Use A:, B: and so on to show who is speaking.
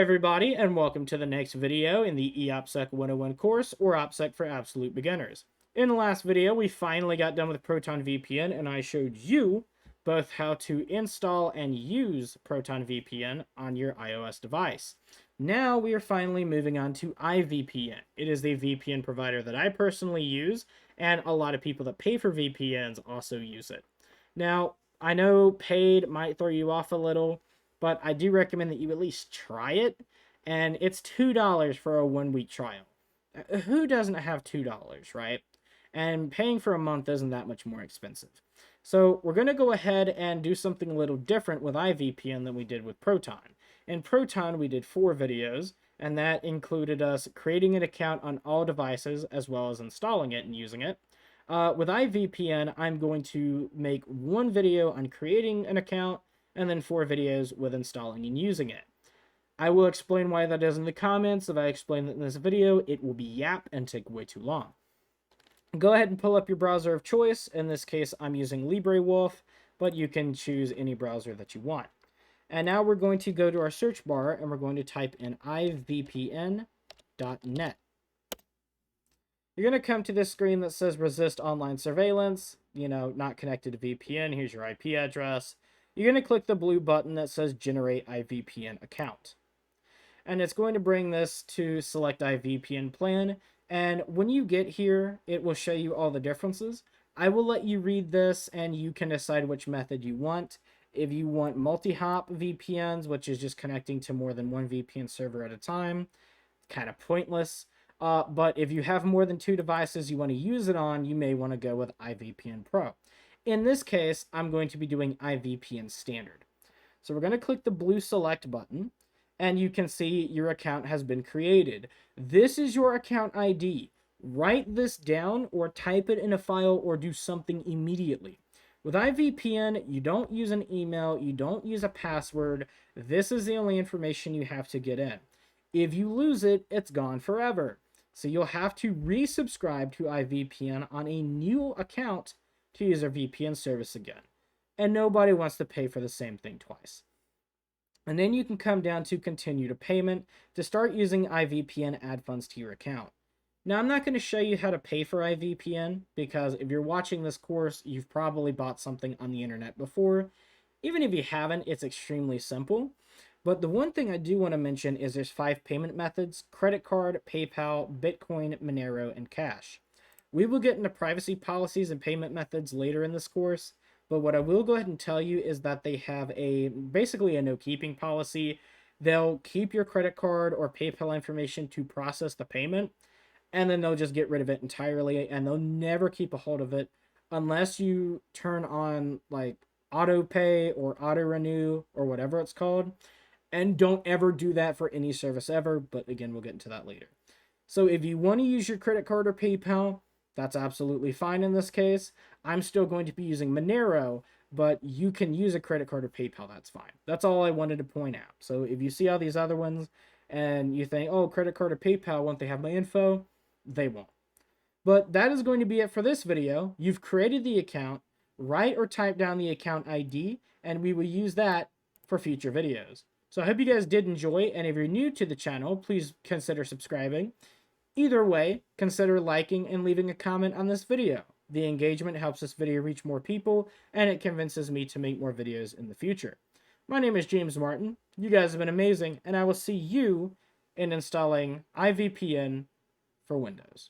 A: everybody, and welcome to the next video in the eOPSEC 101 course, or OPSEC for Absolute Beginners. In the last video, we finally got done with Proton VPN, and I showed you both how to install and use Proton VPN on your iOS device. Now we are finally moving on to IVPN. It is the VPN provider that I personally use, and a lot of people that pay for VPNs also use it. Now, I know paid might throw you off a little, but I do recommend that you at least try it, and it's $2 for a 1-week trial. Who doesn't have $2, right? And paying for a month isn't that much more expensive. So we're going to go ahead and do something a little different with IVPN than we did with Proton. In Proton, we did 4 videos, and that included us creating an account on all devices, as well as installing it and using it. With IVPN, I'm going to make 1 video on creating an account, and then 4 videos with installing and using it. I will explain why that is in the comments. If I explain it in this video, it will be yap and take way too long. Go ahead and pull up your browser of choice. In this case, I'm using LibreWolf, but you can choose any browser that you want. And now we're going to go to our search bar, and we're going to type in ivpn.net. You're going to come to this screen that says resist online surveillance, not connected to VPN. Here's your IP address. You're going to click the blue button that says generate IVPN account. And it's going to bring this to select IVPN plan. And when you get here, it will show you all the differences. I will let you read this and you can decide which method you want. If you want multi-hop VPNs, which is just connecting to more than one VPN server at a time, kind of pointless. But if you have more than 2 devices you want to use it on, you may want to go with IVPN Pro. In this case, I'm going to be doing IVPN Standard. So we're going to click the blue select button, and you can see your account has been created. This is your account ID. Write this down or type it in a file or do something immediately. With IVPN, you don't use an email, you don't use a password. This is the only information you have to get in. If you lose it, it's gone forever. So you'll have to resubscribe to IVPN on a new account to use our VPN service again. And nobody wants to pay for the same thing twice. And then you can come down to continue to payment to start using IVPN add funds to your account. Now, I'm not going to show you how to pay for IVPN because if you're watching this course, you've probably bought something on the internet before. Even if you haven't, it's extremely simple. But the one thing I do want to mention is there's 5 payment methods: credit card, PayPal, Bitcoin, Monero, and cash. We will get into privacy policies and payment methods later in this course, but what I will go ahead and tell you is that they have basically a no-keeping policy. They'll keep your credit card or PayPal information to process the payment, and then they'll just get rid of it entirely, and they'll never keep a hold of it unless you turn on like auto pay or auto renew or whatever it's called. And don't ever do that for any service ever, but again, we'll get into that later. So if you want to use your credit card or PayPal, that's absolutely fine in this case. I'm still going to be using Monero, but you can use a credit card or PayPal, that's fine. That's all I wanted to point out. So if you see all these other ones and you think, oh, credit card or PayPal, won't they have my info? They won't. But that is going to be it for this video. You've created the account. Write or type down the account ID, and we will use that for future videos. So I hope you guys did enjoy, and if you're new to the channel, please consider subscribing. Either way, consider liking and leaving a comment on this video. The engagement helps this video reach more people, and it convinces me to make more videos in the future. My name is James Martin. You guys have been amazing, and I will see you in installing IVPN for Windows.